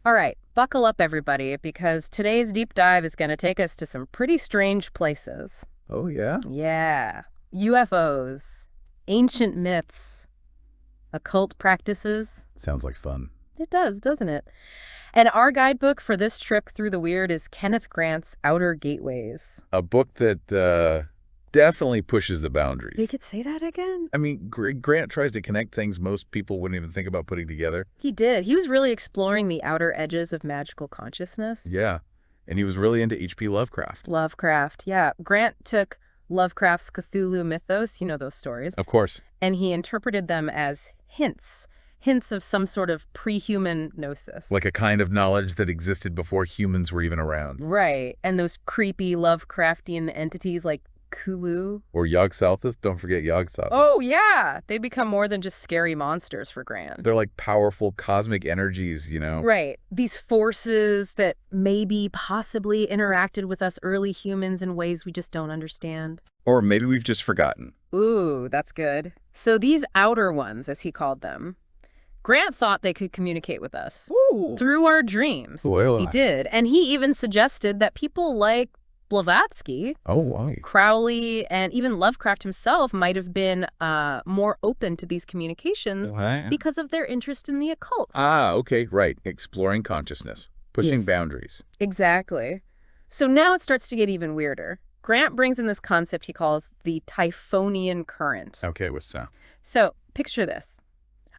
All right, buckle up, everybody, because today's deep dive is going to take us to some pretty strange places. Oh, yeah? Yeah. UFOs, ancient myths, occult practices. Sounds like fun. It does, doesn't it? And our guidebook for this trip through the weird is Kenneth Grant's Outer Gateways. A book that definitely pushes the You boundaries. could say that again? I mean, Grant tries to connect things most people wouldn't even think about putting together. He did. He was really exploring the outer edges of magical consciousness. Yeah. And he was really into H.P. Lovecraft. Lovecraft, yeah. Grant took Lovecraft's Cthulhu mythos, you know those stories, Of course. and he interpreted them as hints of some sort of pre-human gnosis. Like a kind of knowledge that existed before humans were even around. Right, and those creepy Lovecraftian entities like Cthulhu. Or Yog-Sothoth. Don't forget Yog-Sothoth. Oh, yeah! They become more than just scary monsters for Grant. They're like powerful cosmic energies, you know? Right. These forces that maybe possibly interacted with us early humans in ways we just don't understand. Or maybe we've just forgotten. Ooh, that's good. So these outer ones, as he called them, Grant thought they could communicate with us through our dreams. Well, He did. And he even suggested that people like Blavatsky, Oh, why? Crowley, and even Lovecraft himself might have been more open to these communications because of their interest in the occult. Ah, okay, right. Exploring consciousness. Pushing Yes. boundaries. Exactly. So now it starts to get even weirder. Grant brings in this concept he calls the Typhonian current. Okay, what's that? So picture this.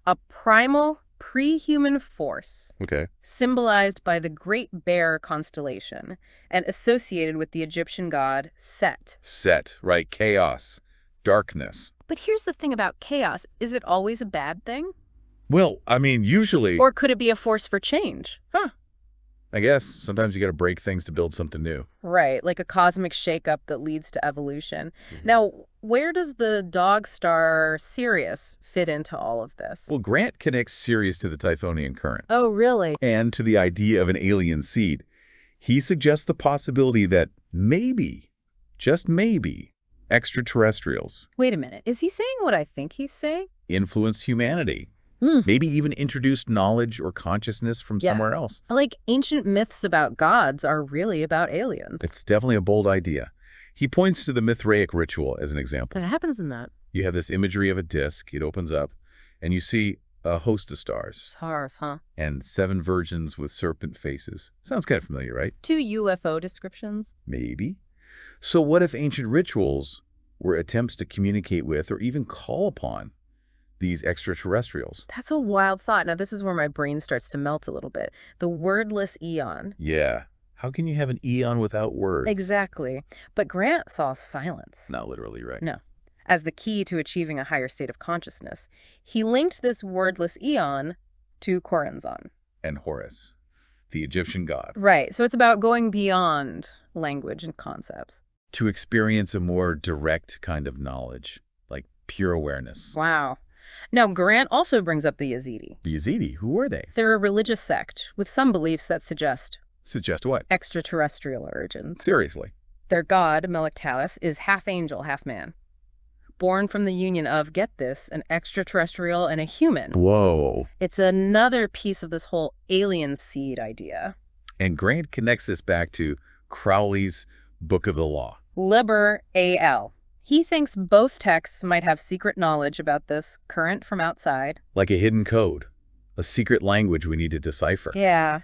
A primal, pre-human force Okay. symbolized by the Great Bear constellation and associated with the Egyptian god Set. Set, right? Chaos. Darkness. But here's the thing about chaos. Is it always a bad thing? Well, I mean, usually, Or could it be a force for change? I guess sometimes you got to break things to build something new. Right, like a cosmic shakeup that leads to evolution. Now, where does the dog star Sirius fit into all of this? Well, Grant connects Sirius to the Typhonian current Oh, really? and to the idea of an alien seed. He suggests the possibility that maybe, just maybe, extraterrestrials Wait a minute. Is he saying what I think he's saying? influenced humanity. Hmm. Maybe even introduced knowledge or consciousness from Yeah. somewhere else. Like ancient myths about gods are really about aliens. It's definitely a bold idea. He points to the Mithraic ritual as an example. What happens in that? You have this imagery of a disc, it opens up, and you see a host of stars Stars, huh? and 7 virgins with serpent faces. Sounds kind of familiar, right? 2 UFO descriptions? Maybe. So what if ancient rituals were attempts to communicate with or even call upon these extraterrestrials? That's a wild thought. Now, this is where my brain starts to melt a little bit. The wordless eon. Yeah. How can you have an eon without words? Exactly. But Grant saw silence. Not literally, right? No. As the key to achieving a higher state of consciousness. He linked this wordless eon to Khoranzon. And Horus, the Egyptian god, Right. So it's about going beyond language and concepts. to experience a more direct kind of knowledge, like pure awareness. Wow. Now, Grant also brings up the Yazidi. The Yazidi, who were they? They're a religious sect with some beliefs that suggest Suggest what? extraterrestrial origins. Seriously. Their god, Melek is half angel, half man. Born from the union of, get this, an extraterrestrial and a human. Whoa. It's another piece of this whole alien seed idea. And Grant connects this back to Crowley's Book of the Law. Liber AL. He thinks both texts might have secret knowledge about this current from outside. Like a hidden code, a secret language we need to decipher. Yeah.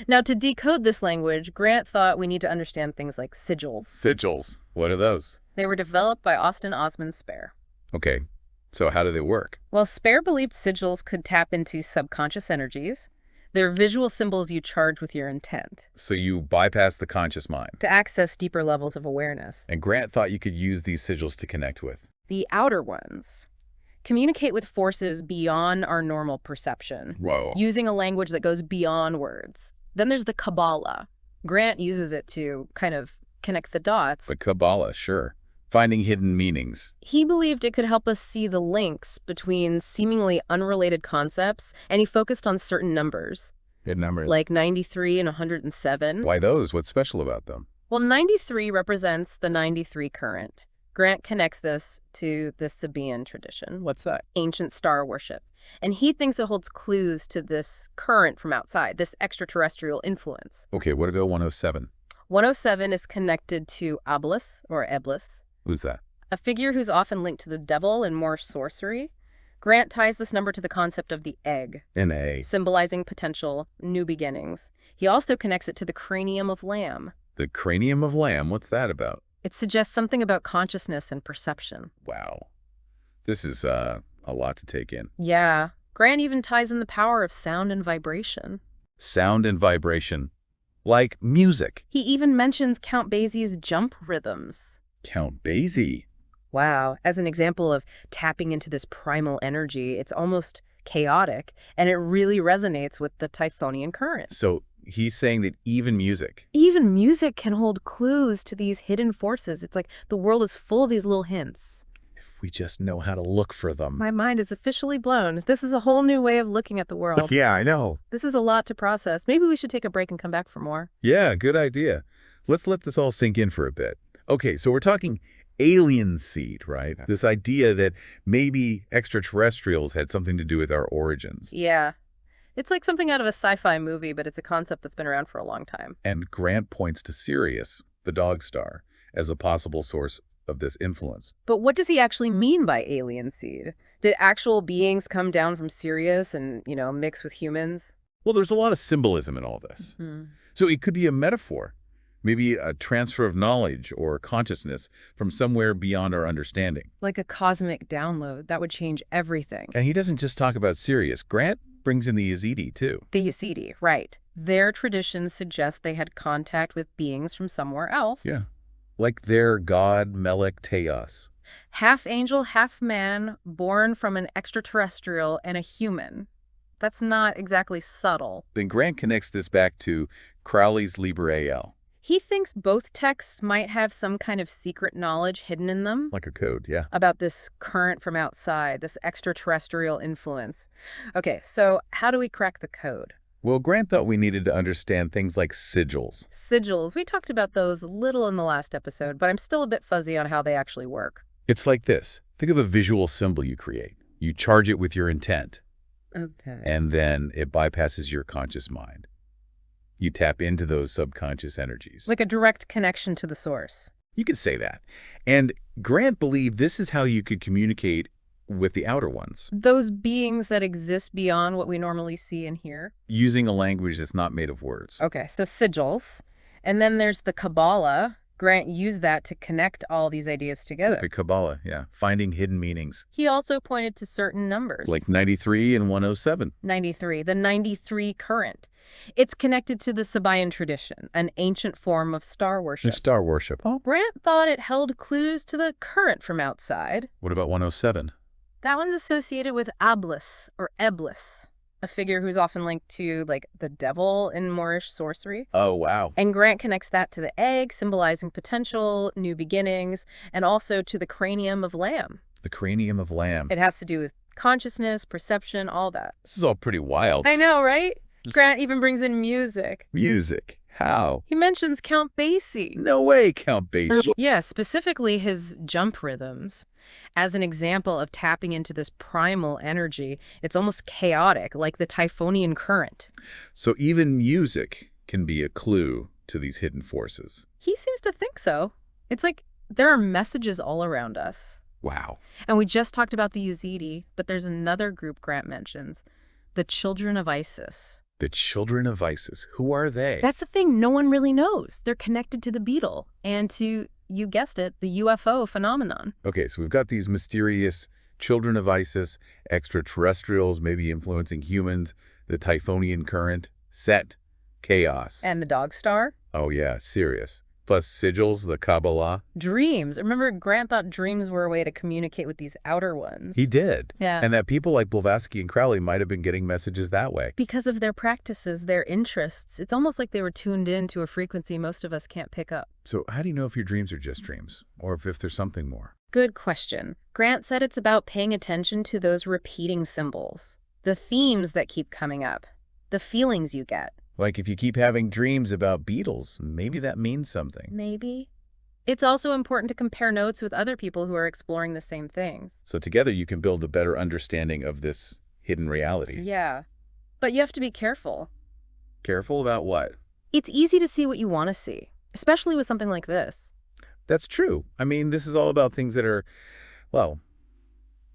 Now, to decode this language, Grant thought we need to understand things like sigils. Sigils. What are those? They were developed by Austin Osman Spare. Okay, so how do they work? Well, Spare believed sigils could tap into subconscious energies. They're visual symbols you charge with your intent So you bypass the conscious mind. to access deeper levels of awareness. And Grant thought you could use these sigils to connect with. The outer ones communicate with forces beyond our normal perception, Whoa. using a language that goes beyond words. Then there's the Kabbalah. Grant uses it to kind of connect the dots. The Kabbalah, sure. Finding hidden meanings. He believed it could help us see the links between seemingly unrelated concepts, and he focused on certain numbers, Good number. like 93 and 107. Why those? What's special about them? Well, 93 represents the 93 current. Grant connects this to the Sabaean tradition, What's that? ancient star worship. And he thinks it holds clues to this current from outside, this extraterrestrial influence. Okay, what about 107? 107 is connected to Oblis, or Eblis, Who's that? a figure who's often linked to the devil and Moorish sorcery. Grant ties this number to the concept of the egg, An A. symbolizing potential new beginnings. He also connects it to the cranium of lamb. The cranium of lamb, what's that about? It suggests something about consciousness and perception. Wow. This is a lot to take in. Yeah. Grant even ties in the power of sound and vibration. Sound and vibration. Like music. He even mentions Count Basie's jump rhythms. Count Basie. Wow. As an example of tapping into this primal energy, it's almost chaotic, and it really resonates with the Typhonian current. So he's saying that even music. Even music can hold clues to these hidden forces. It's like the world is full of these little hints. If we just know how to look for them. My mind is officially blown. This is a whole new way of looking at the world. Yeah, I know. This is a lot to process. Maybe we should take a break and come back for more. Yeah, good idea. Let's let this all sink in for a bit. Okay, so we're talking alien seed, right? This idea that maybe extraterrestrials had something to do with our origins. Yeah. It's like something out of a sci-fi movie, but it's a concept that's been around for a long time. And Grant points to Sirius, the dog star, as a possible source of this influence. But what does he actually mean by alien seed? Did actual beings come down from Sirius and, mix with humans? Well, there's a lot of symbolism in all this. So it could be a metaphor, maybe a transfer of knowledge or consciousness from somewhere beyond our understanding. Like a cosmic download that would change everything. And he doesn't just talk about Sirius. Grant brings in the Yazidi, too. The Yazidi, right. Their traditions suggest they had contact with beings from somewhere else. Yeah. Like their god, Melek Teos. Half angel, half man, born from an extraterrestrial and a human. That's not exactly subtle. Then Grant connects this back to Crowley's Liber AL. He thinks both texts might have some kind of secret knowledge hidden in them. Like a code, yeah. About this current from outside, this extraterrestrial influence. Okay, so how do we crack the code? Well, Grant thought we needed to understand things like sigils. Sigils, we talked about those a little in the last episode, but I'm still a bit fuzzy on how they actually work. It's like this. Think of a visual symbol you create. You charge it with your intent. Okay. And then it bypasses your conscious mind. You tap into those subconscious energies. Like a direct connection to the source. You could say that. And Grant believed this is how you could communicate with the outer ones. Those beings that exist beyond what we normally see and hear. Using a language that's not made of words. Okay, so sigils. And then there's the Kabbalah. Grant used that to connect all these ideas together. The Kabbalah, yeah. Finding hidden meanings. He also pointed to certain numbers. Like 93 and 107. 93, the 93 current. It's connected to the Sabaean tradition, an ancient form of star worship. The star worship. Oh. Grant thought it held clues to the current from outside. What about 107? That one's associated with Oblis, or Eblis, a figure who's often linked to, the devil in Moorish sorcery. Oh, wow. And Grant connects that to the egg, symbolizing potential, new beginnings, and also to the cranium of lamb. The cranium of lamb. It has to do with consciousness, perception, all that. This is all pretty wild. I know, right? Grant even brings in music. Music. How? He mentions Count Basie. No way, Count Basie. Yeah, specifically his jump rhythms. As an example of tapping into this primal energy, it's almost chaotic, like the Typhonian current. So even music can be a clue to these hidden forces. He seems to think so. It's like there are messages all around us. Wow. And we just talked about the Yazidi, but there's another group Grant mentions, the Children of Isis. The Children of Isis. Who are they? That's the thing no one really knows. They're connected to the beetle and to, you guessed it, the UFO phenomenon. Okay, so we've got these mysterious Children of Isis, extraterrestrials maybe influencing humans, the Typhonian current, Set, chaos. And the dog star? Oh yeah, Sirius. Plus sigils, the Kabbalah. Dreams. Remember, Grant thought dreams were a way to communicate with these outer ones. He did. Yeah. And that people like Blavatsky and Crowley might have been getting messages that way. Because of their practices, their interests. It's almost like they were tuned in to a frequency most of us can't pick up. So how do you know if your dreams are just dreams? Or if there's something more? Good question. Grant said it's about paying attention to those repeating symbols. The themes that keep coming up. The feelings you get. Like if you keep having dreams about beetles, maybe that means something. Maybe. It's also important to compare notes with other people who are exploring the same things. So together you can build a better understanding of this hidden reality. Yeah, but you have to be careful. Careful about what? It's easy to see what you want to see, especially with something like this. That's true. I mean, this is all about things that are, well,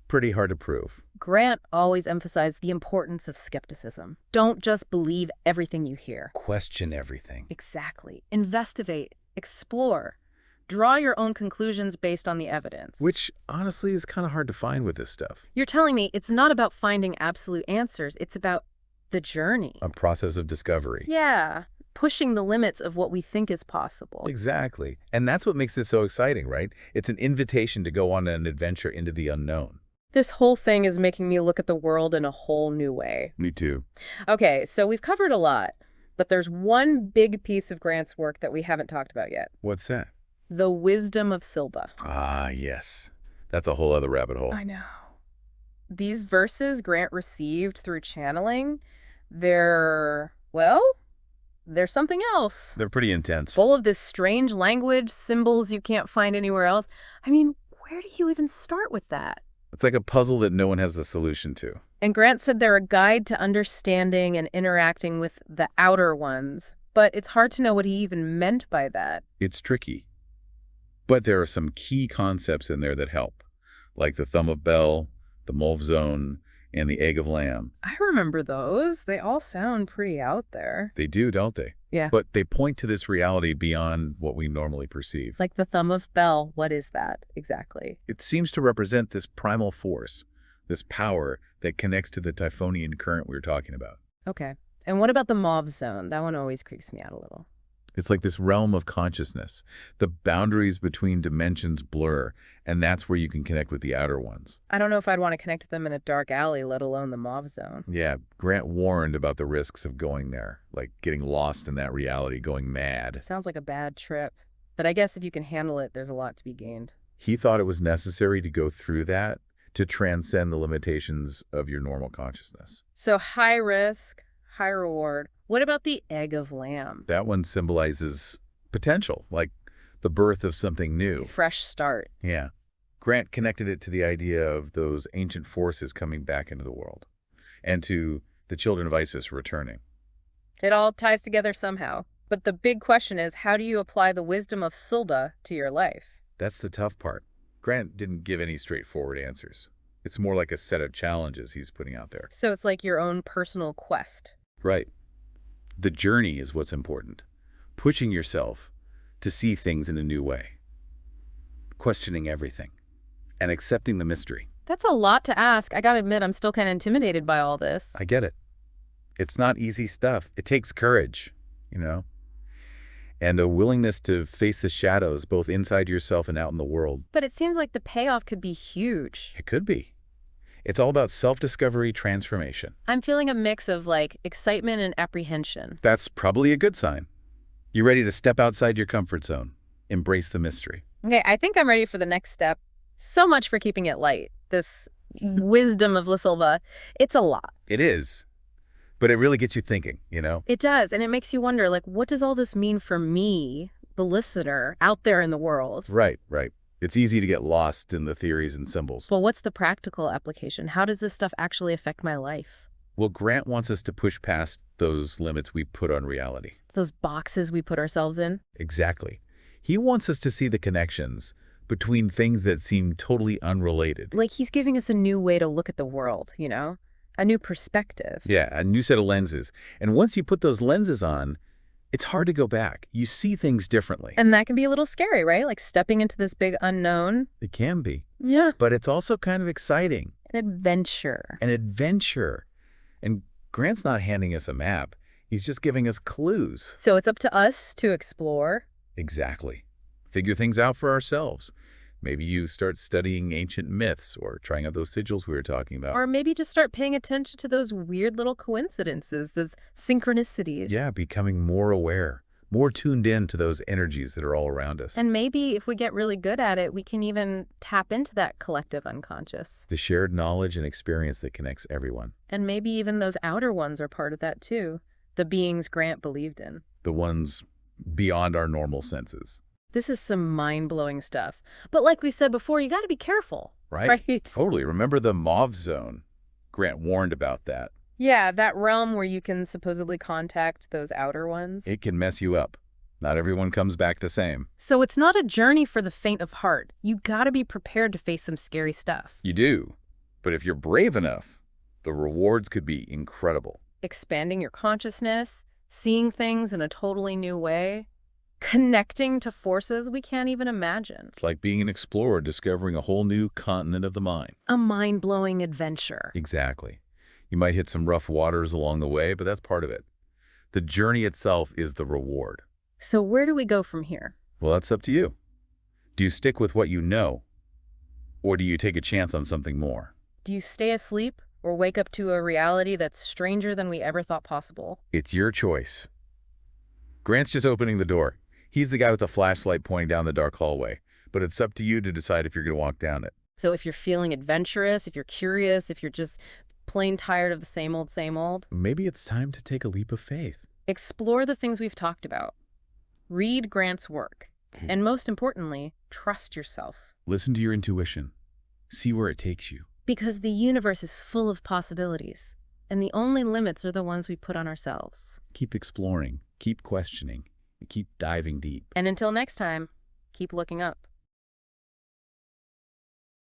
pretty hard to prove. Grant always emphasized the importance of skepticism. Don't just believe everything you hear. Question everything. Exactly. Investigate, explore, draw your own conclusions based on the evidence. Which, honestly, is kind of hard to find with this stuff. You're telling me it's not about finding absolute answers, it's about the journey. A process of discovery. Yeah, pushing the limits of what we think is possible. Exactly. And that's what makes this so exciting, right? It's an invitation to go on an adventure into the unknown. This whole thing is making me look at the world in a whole new way. Me too. Okay, so we've covered a lot, but there's one big piece of Grant's work that we haven't talked about yet. What's that? The wisdom of Silba. Ah, yes. That's a whole other rabbit hole. I know. These verses Grant received through channeling, they're something else. They're pretty intense. Full of this strange language, symbols you can't find anywhere else. I mean, where do you even start with that? It's like a puzzle that no one has the solution to. And Grant said they're a guide to understanding and interacting with the outer ones, but it's hard to know what he even meant by that. It's tricky. But there are some key concepts in there that help, like the thumb of Bel, the Mulv zone, and the egg of lamb. I remember those. They all sound pretty out there. They do, don't they? Yeah. But they point to this reality beyond what we normally perceive. Like the thumb of Bel, what is that exactly? It seems to represent this primal force, this power that connects to the Typhonian current we were talking about. Okay. And what about the Mauve zone? That one always creeps me out a little. It's like this realm of consciousness. The boundaries between dimensions blur, and that's where you can connect with the outer ones. I don't know if I'd want to connect with them in a dark alley, let alone the Mauve zone. Yeah, Grant warned about the risks of going there, like getting lost in that reality, going mad. Sounds like a bad trip. But I guess if you can handle it, there's a lot to be gained. He thought it was necessary to go through that to transcend the limitations of your normal consciousness. So high risk, high reward. What about the egg of lamb? That one symbolizes potential, like the birth of something new. Fresh start. Yeah. Grant connected it to the idea of those ancient forces coming back into the world and to the children of Isis returning. It all ties together somehow. But the big question is, how do you apply the wisdom of Silba to your life? That's the tough part. Grant didn't give any straightforward answers. It's more like a set of challenges he's putting out there. So it's like your own personal quest. Right. The journey is what's important. Pushing yourself to see things in a new way. Questioning everything. And accepting the mystery. That's a lot to ask. I gotta admit, I'm still kind of intimidated by all this. I get it. It's not easy stuff. It takes courage, and a willingness to face the shadows both inside yourself and out in the world. But it seems like the payoff could be huge. It could be. It's all about self-discovery, transformation. I'm feeling a mix of, excitement and apprehension. That's probably a good sign. You're ready to step outside your comfort zone. Embrace the mystery. Okay, I think I'm ready for the next step. So much for keeping it light. This wisdom of La Silva, it's a lot. It is. But it really gets you thinking, It does, and it makes you wonder, what does all this mean for me, the listener, out there in the world? Right. It's easy to get lost in the theories and symbols. Well, what's the practical application? How does this stuff actually affect my life? Well, Grant wants us to push past those limits we put on reality. Those boxes we put ourselves in? Exactly. He wants us to see the connections between things that seem totally unrelated. Like he's giving us a new way to look at the world, A new perspective. Yeah, a new set of lenses. And once you put those lenses on, it's hard to go back. You see things differently. And that can be a little scary, right? Like stepping into this big unknown. It can be. Yeah. But it's also kind of exciting. An adventure. An adventure. And Grant's not handing us a map. He's just giving us clues. So it's up to us to explore. Exactly. Figure things out for ourselves. Maybe you start studying ancient myths or trying out those sigils we were talking about. Or maybe just start paying attention to those weird little coincidences, those synchronicities. Yeah, becoming more aware, more tuned in to those energies that are all around us. And maybe if we get really good at it, we can even tap into that collective unconscious. The shared knowledge and experience that connects everyone. And maybe even those outer ones are part of that too. The beings Grant believed in. The ones beyond our normal senses. This is some mind-blowing stuff. But like we said before, you got to be careful, Right? right? Totally. Remember the mauve zone? Grant warned about that. Yeah, that realm where you can supposedly contact those outer ones. It can mess you up. Not everyone comes back the same. So it's not a journey for the faint of heart. You got to be prepared to face some scary stuff. You do. But if you're brave enough, the rewards could be incredible. Expanding your consciousness, seeing things in a totally new way, connecting to forces we can't even imagine. It's like being an explorer discovering a whole new continent of the mind. A mind-blowing adventure. Exactly. You might hit some rough waters along the way, but that's part of it. The journey itself is the reward. So where do we go from here? Well, that's up to you. Do you stick with what you know, or do you take a chance on something more? Do you stay asleep or wake up to a reality that's stranger than we ever thought possible? It's your choice. Grant's just opening the door. He's the guy with the flashlight pointing down the dark hallway, but it's up to you to decide if you're going to walk down it. So if you're feeling adventurous, if you're curious, if you're just plain tired of the same old, Maybe it's time to take a leap of faith. explore the things we've talked about. Read Grant's work. And most importantly, trust yourself. Listen to your intuition. See where it takes you. Because the universe is full of possibilities, and the only limits are the ones we put on ourselves. Keep exploring, keep questioning, and keep diving deep. And until next time, keep looking up.